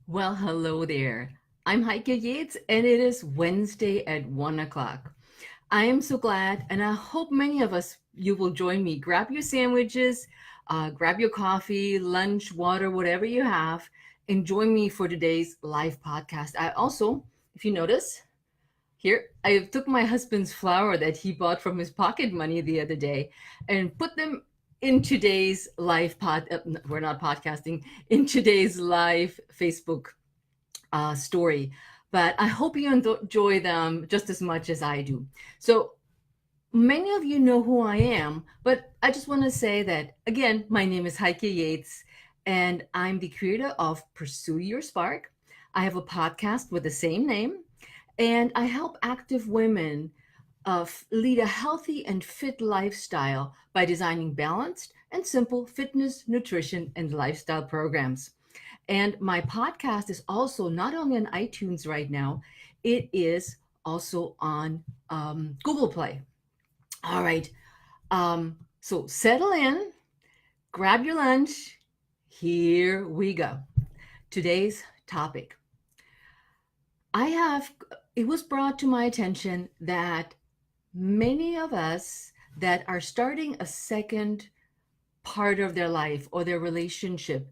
Well, hello there. I'm Heike Yates, and it is Wednesday at 1 o'clock. I am so glad, and I hope many of us, you will join me. Grab your sandwiches, grab your coffee, lunch, water, whatever you have, and join me for today's live podcast. I also, if you notice, here, I took my husband's flower that he bought from his pocket money the other day and put them in today's live we're not podcasting, in today's live Facebook story. But I hope you enjoy them just as much as I do. So many of you know who I am, but I just want to say that again, my name is Heike Yates, and I'm the creator of Pursue Your Spark. I have a podcast with the same name, and I help active women lead a healthy and fit lifestyle by designing balanced and simple fitness, nutrition, and lifestyle programs. And my podcast is also not only on iTunes right now, it is also on Google Play. All right. So settle in, grab your lunch. Here we go. Today's topic. I have, it was brought to my attention that many of us that are starting a second part of their life or their relationship,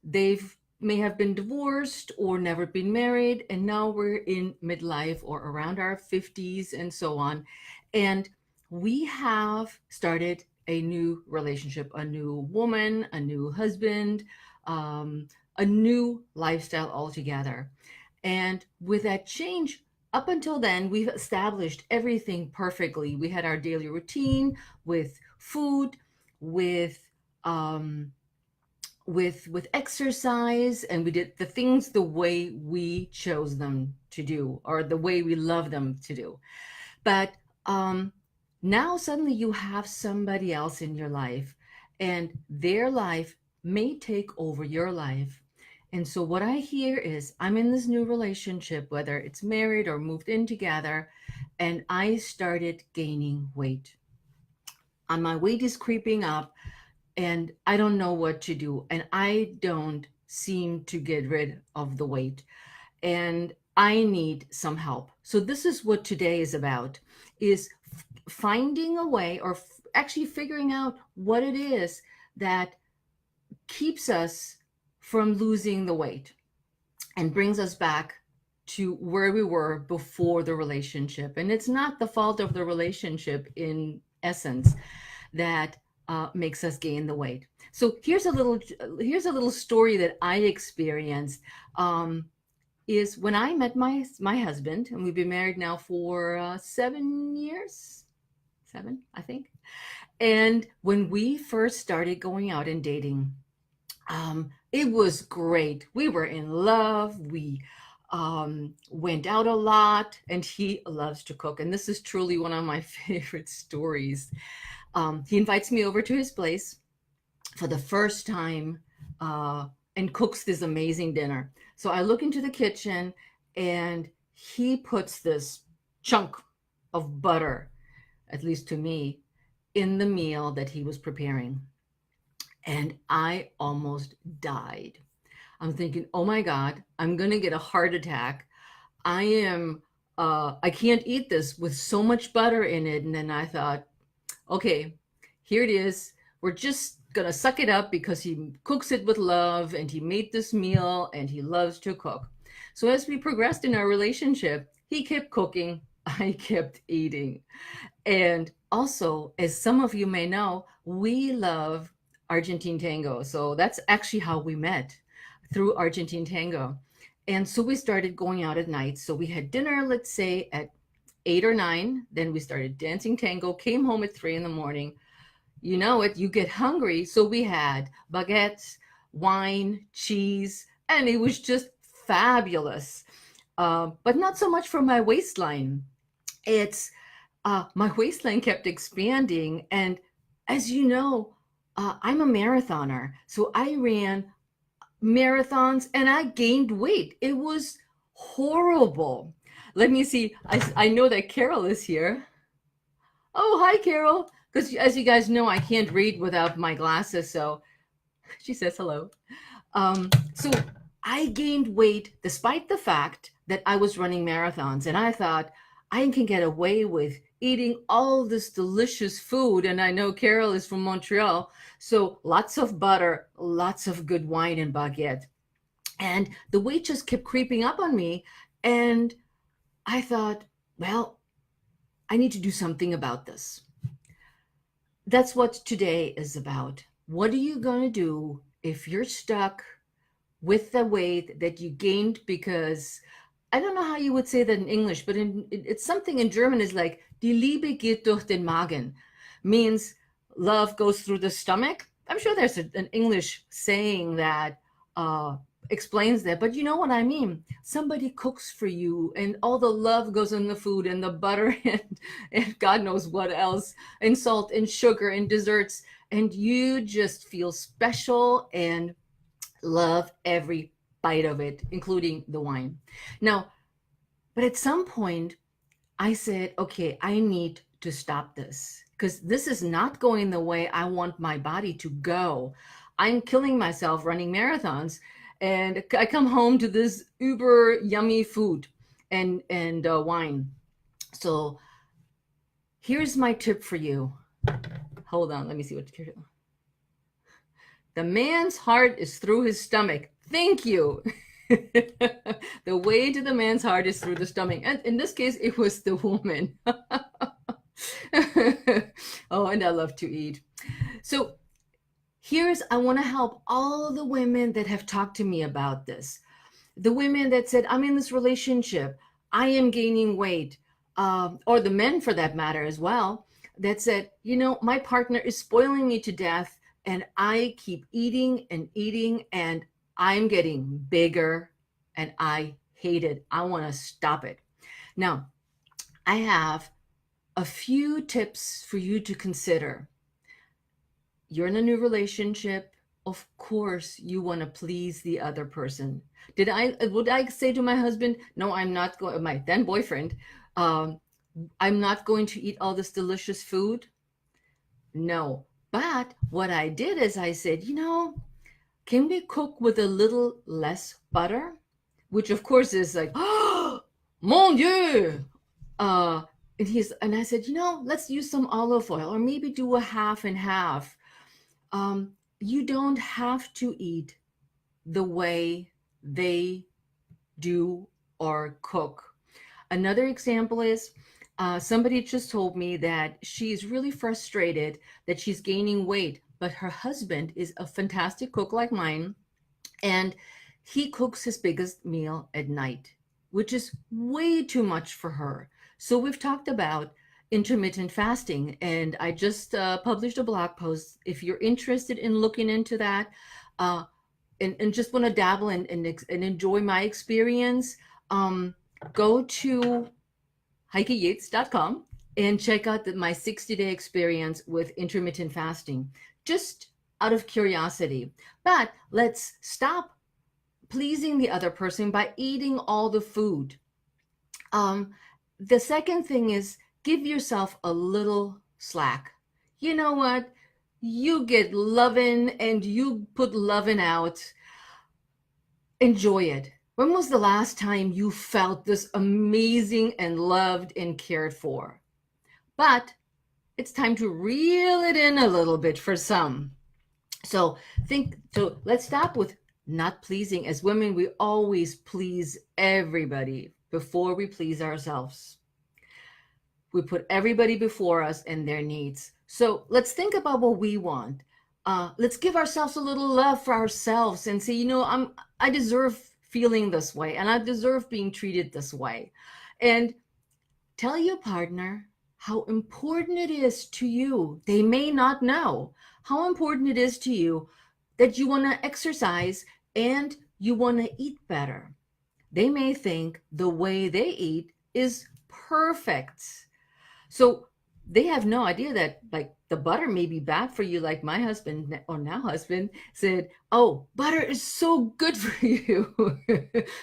they've may have been divorced or never been married, and now we're in midlife or around our 50s and so on. And we have started a new relationship, a new woman, a new husband, a new lifestyle altogether. And with that change, up until then, we've established everything perfectly. We had our daily routine with food, with um, with exercise, and we did the things the way we chose them to do or the way we love them to do. But um, now suddenly you have somebody else in your life, and their life may take over your life. And so what I hear is I'm in this new relationship, whether it's married or moved in together, and I started gaining weight. And my weight is creeping up, and I don't know what to do. And I don't seem to get rid of the weight. And I need some help. So this is what today is about, is finding a way, or actually figuring out what it is that keeps us from losing the weight and brings us back to where we were before the relationship. And it's not the fault of the relationship in essence that makes us gain the weight. So here's a little story that I experienced. Is when I met my husband, and we've been married now for 7 years, seven, I think. And when we first started going out and dating, it was great. We were in love. We went out a lot, and he loves to cook. And this is truly one of my favorite stories. He invites me over to his place for the first time and cooks this amazing dinner. So I look into the kitchen, and he puts this chunk of butter, at least to me, in the meal that he was preparing. And I almost died. I'm thinking, oh my God, I'm going to get a heart attack. I can't eat this with so much butter in it. And then I thought, okay, here it is. We're just gonna suck it up because he cooks it with love, and he made this meal and he loves to cook. So as we progressed in our relationship, he kept cooking, I kept eating. And also, as some of you may know, we love Argentine tango. So that's actually how we met, through Argentine tango. And so we started going out at night. So we had dinner, let's say at 8 or 9. Then we started dancing tango, came home at 3 in the morning. You know it, you get hungry. So we had baguettes, wine, cheese, and it was just fabulous. But not so much for my waistline. It's My waistline kept expanding. And as you know, I'm a marathoner. So I ran marathons and I gained weight. It was horrible. Let me see. I know that Carol is here. Oh, hi, Carol. Because as you guys know, I can't read without my glasses. So she says hello. So I gained weight despite the fact that I was running marathons. And I thought, I can get away with eating all this delicious food. And I know Carol is from Montreal. So lots of butter, lots of good wine and baguette. And the weight just kept creeping up on me. And I thought, well, I need to do something about this. That's what today is about. What are you going to do if you're stuck with the weight that you gained? Because I don't know how you would say that in English, but it's something in German is like die Liebe geht durch den Magen, means love goes through the stomach. I'm sure there's an English saying that explains that, but you know what I mean. Somebody cooks for you and all the love goes in the food and the butter and God knows what else, and salt and sugar and desserts, and you just feel special and love every bite of it, including the wine. Now, but at some point, I said, okay, I need to stop this because this is not going the way I want my body to go. I'm killing myself running marathons, and I come home to this uber yummy food and wine. So here's my tip for you. Hold on, let me see what. The man's heart is through his stomach. Thank you. The way to the man's heart is through the stomach. And in this case, it was the woman. Oh, and I love to eat. So I want to help all the women that have talked to me about this. The women that said, I'm in this relationship, I am gaining weight, or the men for that matter as well, that said, my partner is spoiling me to death and I keep eating and I'm getting bigger and I hate it. I want to stop it. Now, I have a few tips for you to consider. You're in a new relationship. Of course, you want to please the other person. Would I say to my husband, no, I'm not going, my then boyfriend, I'm not going to eat all this delicious food? No. But what I did is I said, can we cook with a little less butter? Which of course is like, oh, mon Dieu. And I said, let's use some olive oil or maybe do a half and half. You don't have to eat the way they do or cook. Another example is somebody just told me that she's really frustrated that she's gaining weight, but her husband is a fantastic cook like mine, and he cooks his biggest meal at night, which is way too much for her. So we've talked about intermittent fasting, and I just published a blog post. If you're interested in looking into that and just want to dabble and enjoy my experience, go to HeikeYates.com and check out my 60-day experience with intermittent fasting, just out of curiosity. But let's stop pleasing the other person by eating all the food. The second thing is give yourself a little slack. You know what? You get loving and you put loving out. Enjoy it. When was the last time you felt this amazing and loved and cared for? But it's time to reel it in a little bit for some. So let's stop with not pleasing. As women, we always please everybody before we please ourselves. We put everybody before us and their needs. So let's think about what we want. Let's give ourselves a little love for ourselves and say, I deserve feeling this way and I deserve being treated this way. And tell your partner how important it is to you. They may not know how important it is to you that you want to exercise and you want to eat better. They may think the way they eat is perfect. So they have no idea that like the butter may be bad for you, like my husband or now husband said, oh, butter is so good for you.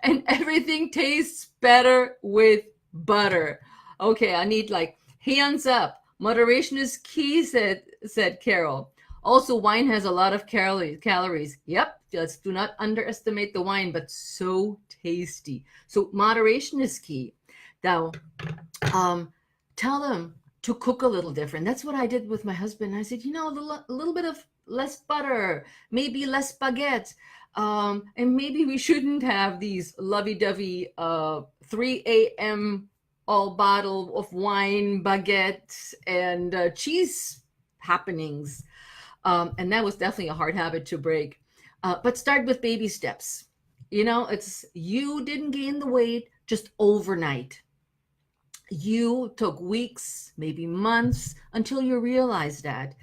And everything tastes better with butter. Okay, I need like hands up. Moderation is key, said Carol. Also, wine has a lot of calories. Yep, let's do not underestimate the wine, but so tasty. So moderation is key. Now, um, tell them to cook a little different. That's what I did with my husband. I said, a little bit of less butter, maybe less baguette. And maybe we shouldn't have these lovey-dovey 3 a.m. all bottle of wine, baguette, and cheese happenings. And that was definitely a hard habit to break. But start with baby steps. It's you didn't gain the weight just overnight. You took weeks, maybe months until you realized that.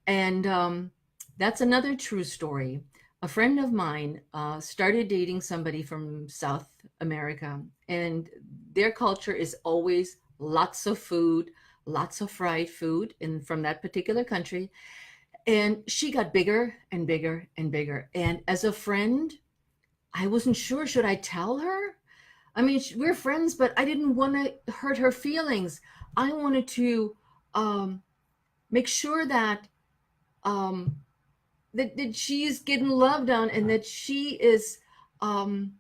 And that's another true story. A friend of mine started dating somebody from South America, and their culture is always lots of food, lots of fried food from that particular country. And she got bigger and bigger and bigger. And as a friend, I wasn't sure, should I tell her? I mean, we're friends, but I didn't want to hurt her feelings. I wanted to make sure um, that she's getting loved on and that she is, um,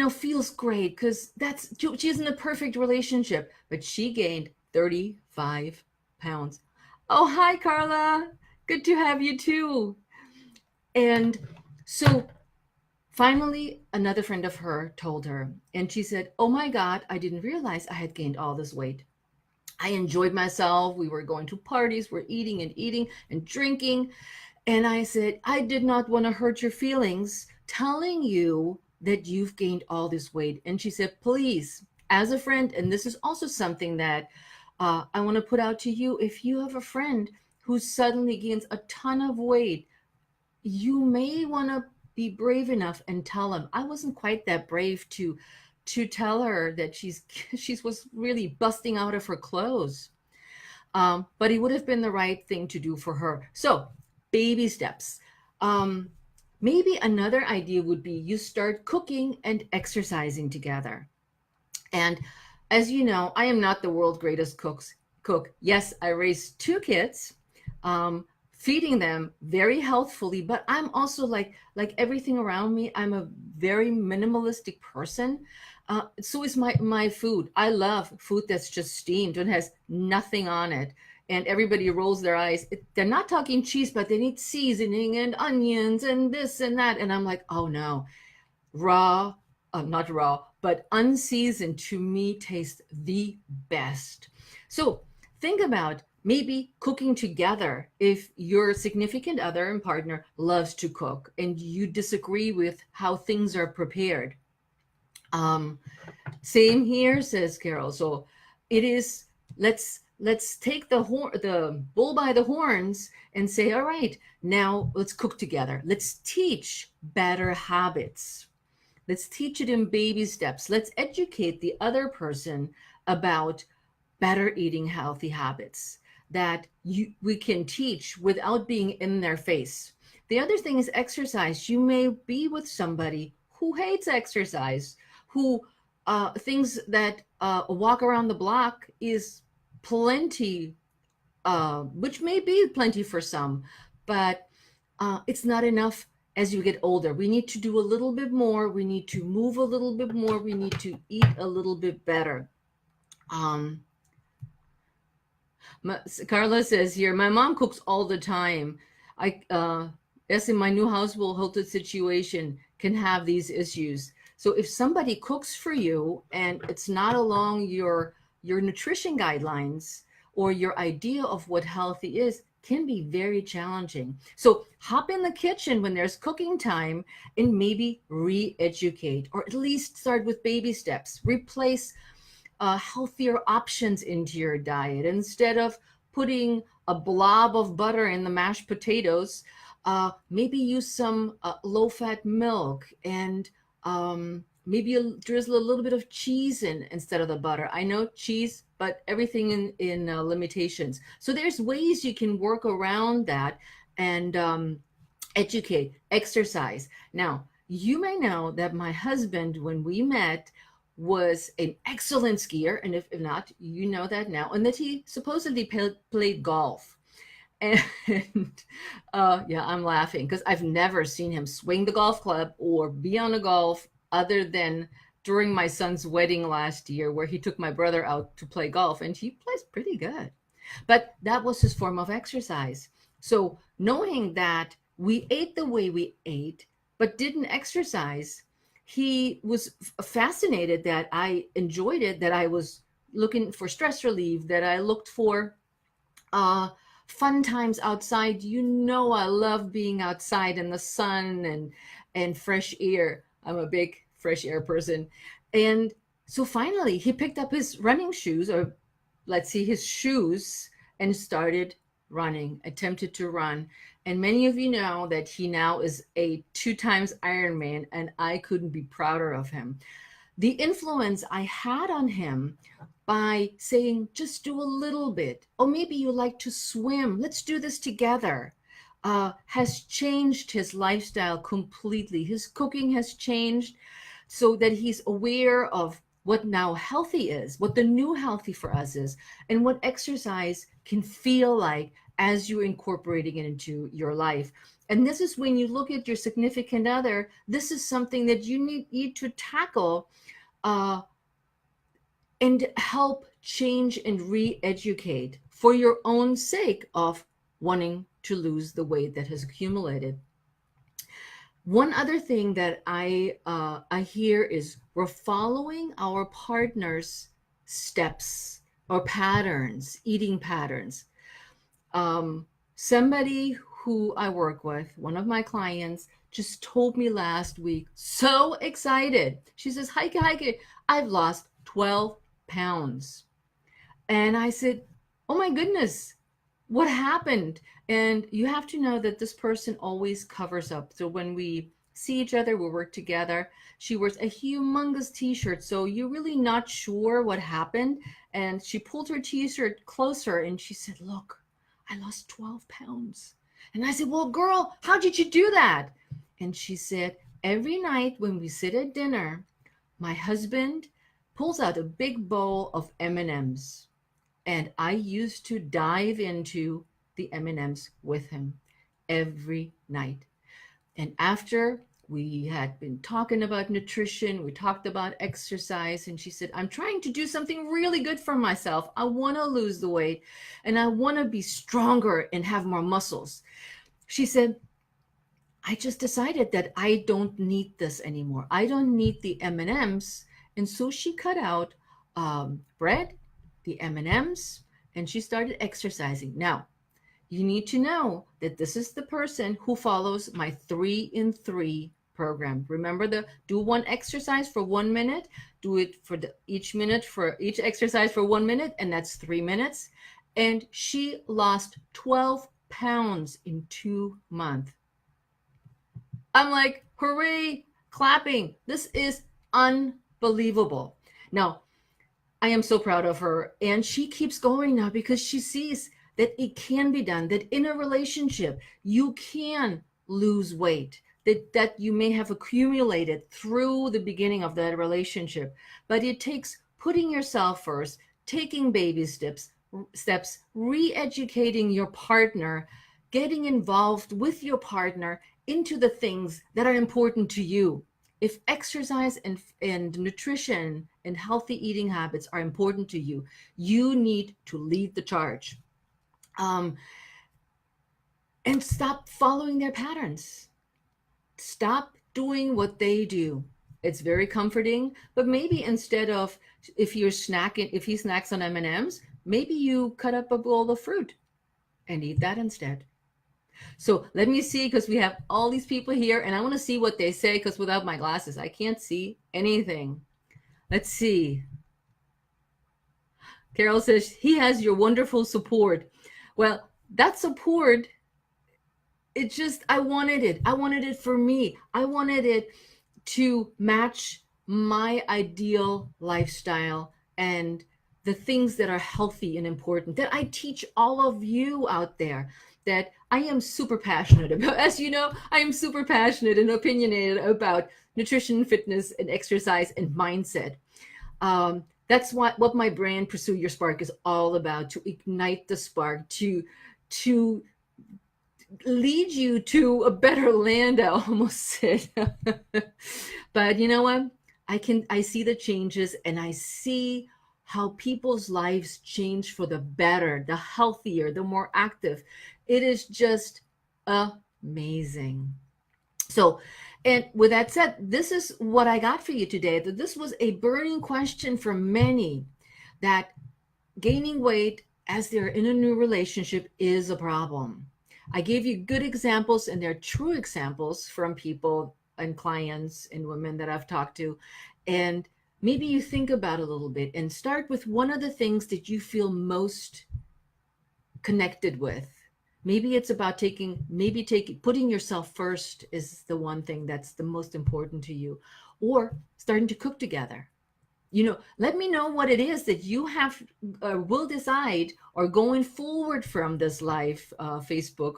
feels great because she's in the perfect relationship. But she gained 35 pounds. Oh, hi, Carla. Good to have you too. And so finally, another friend of her told her, and she said, "Oh my God, I didn't realize I had gained all this weight. I enjoyed myself. We were going to parties, we're eating and drinking." And I said, "I did not want to hurt your feelings telling you that you've gained all this weight." And she said, "Please, as a friend," and this is also something that I want to put out to you, if you have a friend who suddenly gains a ton of weight, you may want to be brave enough and tell him. I wasn't quite that brave to tell her that she was really busting out of her clothes. But it would have been the right thing to do for her. So, baby steps. Um, Maybe another idea would be you start cooking and exercising together. And as you know, I am not the world's greatest cook. Yes, I raised two kids, feeding them very healthfully, but I'm also like everything around me. I'm a very minimalistic person. So is my food. I love food that's just steamed and has nothing on it. And everybody rolls their eyes. They're not talking cheese, but they need seasoning and onions and this and that. And I'm like, oh no, raw, not raw, but unseasoned to me tastes the best. So think about maybe cooking together if your significant other and partner loves to cook and you disagree with how things are prepared. Um, Same here, says Carol. So it is, let's take the bull by the horns and say, all right, now let's cook together. Let's teach better habits. Let's teach it in baby steps. Let's educate the other person about better eating healthy habits that we can teach without being in their face. The other thing is exercise. You may be with somebody who hates exercise, who thinks that a walk around the block is plenty, which may be plenty for some, but it's not enough as you get older. We need to do a little bit more. We need to move a little bit more. We need to eat a little bit better. Um, Carla says here, my mom cooks all the time. I yes, in my new household situation can have these issues. So if somebody cooks for you and it's not along your nutrition guidelines or your idea of what healthy is, can be very challenging. So hop in the kitchen when there's cooking time and maybe re-educate, or at least start with baby steps. Replace healthier options into your diet. Instead of putting a blob of butter in the mashed potatoes, maybe use some low-fat milk and maybe drizzle a little bit of cheese in instead of the butter. I know cheese, but everything in limitations. So there's ways you can work around that and educate, exercise. Now, you may know that my husband, when we met, was an excellent skier, and if not, you know that now, and that he supposedly played golf. And yeah, I'm laughing because I've never seen him swing the golf club or be on a golf other than during my son's wedding last year, where he took my brother out to play golf, and he plays pretty good. But that was his form of exercise. So knowing that we ate the way we ate, but didn't exercise, he was fascinated that I enjoyed it, that I was looking for stress relief, that I looked for uh, fun times outside. You know, I love being outside in the sun and fresh air. I'm a big fresh air person. And so finally, he picked up his running shoes, or let's see, his shoes, and started running, attempted to run. And many of you know that he now is a 2 times Ironman, and I couldn't be prouder of him. The influence I had on him by saying, just do a little bit, or maybe you like to swim, let's do this together, has changed his lifestyle completely. His cooking has changed so that he's aware of what now healthy is, what the new healthy for us is, and what exercise can feel like as you're incorporating it into your life. And this is when you look at your significant other, this is something that you need to tackle uh, and help change and re-educate for your own sake of wanting to lose the weight that has accumulated. One other thing that I hear is we're following our partner's steps or patterns, eating patterns. Somebody who I work with, one of my clients, just told me last week, so excited. She says, Heike, I've lost 12 pounds. And I said, oh my goodness, what happened? And you have to know that this person always covers up. So when we see each other, we work together. She wears a humongous t-shirt. So you're really not sure what happened. And she pulled her t-shirt closer and she said, look, I lost 12 pounds. And I said, well, girl, how did you do that? And she said, every night when we sit at dinner, my husband pulls out a big bowl of M&Ms, and I used to dive into the M&Ms with him every night. And after we had been talking about nutrition, we talked about exercise, and she said, I'm trying to do something really good for myself. I want to lose the weight and I want to be stronger and have more muscles. She said, I just decided that I don't need this anymore. I don't need the M&Ms. And so she cut out bread, the M&Ms, and she started exercising. Now, you need to know that this is the person who follows my 3 in 3 program. Remember, the do one exercise for 1 minute, do it for each minute for each exercise for 1 minute, and that's 3 minutes. And she lost 12 pounds in 2 months. I'm like, hooray, clapping. This is unbelievable. Now, I am so proud of her. And she keeps going now because she sees that it can be done, that in a relationship, you can lose weight, that you may have accumulated through the beginning of that relationship. But it takes putting yourself first, taking baby steps, re-educating your partner, getting involved with your partner into the things that are important to you. If exercise and nutrition and healthy eating habits are important to you, you need to lead the charge. Um, and stop following their patterns. Stop doing what they do. It's very comforting, but maybe instead of if he snacks on M&Ms, maybe you cut up a bowl of fruit and eat that instead. So let me see, because we have all these people here and I want to see what they say, because without my glasses, I can't see anything. Let's see. Carol says, he has your wonderful support. Well, that support, it just, I wanted it. I wanted it for me. I wanted it to match my ideal lifestyle and the things that are healthy and important that I teach all of you out there, that I am super passionate about. As you know, I am super passionate and opinionated about nutrition, fitness, and exercise and mindset. That's what my brand Pursue Your Spark is all about, to ignite the spark, to lead you to a better land, I almost said. But you know what? I see the changes, and I see how people's lives change for the better, the healthier, the more active. It is just amazing. So, and with that said, this is what I got for you today. That this was a burning question for many, that gaining weight as they're in a new relationship is a problem. I gave you good examples, and they're true examples from people and clients and women that I've talked to. And maybe you think about it a little bit and start with one of the things that you feel most connected with. Maybe it's about putting yourself first is the one thing that's the most important to you, or starting to cook together. Let me know what it is that you have will decide, or going forward from this live Facebook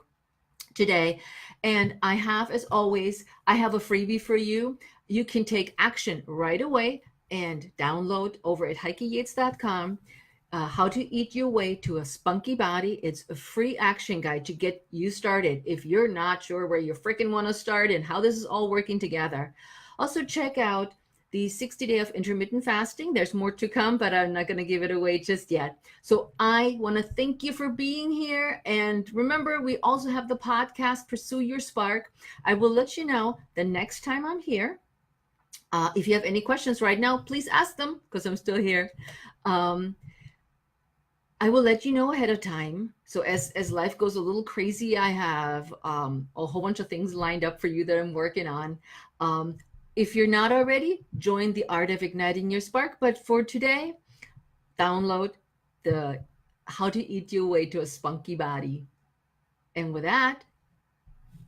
today. And I have, as always, I have a freebie for you. You can take action right away and download over at heikeyates.com. How to Eat Your Way to a Spunky Body. It's a free action guide to get you started if you're not sure where you freaking want to start and how this is all working together. Also, check out the 60-day of intermittent fasting. There's more to come, but I'm not going to give it away just yet. So I want to thank you for being here. And remember, we also have the podcast, Pursue Your Spark. I will let you know the next time I'm here. If you have any questions right now, please ask them, because I'm still here. I will let you know ahead of time. So as life goes a little crazy, I have a whole bunch of things lined up for you that I'm working on. If you're not already, join the Art of Igniting Your Spark. But for today, download the How to Eat Your Way to a Spunky Body. And with that,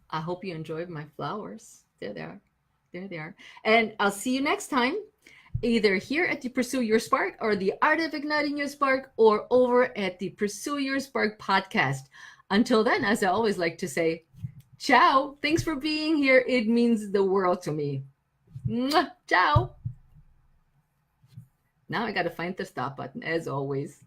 I hope you enjoyed my flowers. There they are. There they are. And I'll see you next time, either here at the Pursue Your Spark or the Art of Igniting Your Spark, or over at the Pursue Your Spark podcast. Until then, as I always like to say, ciao. Thanks for being here. It means the world to me. Mwah. Ciao. Now I got to find the stop button, as always.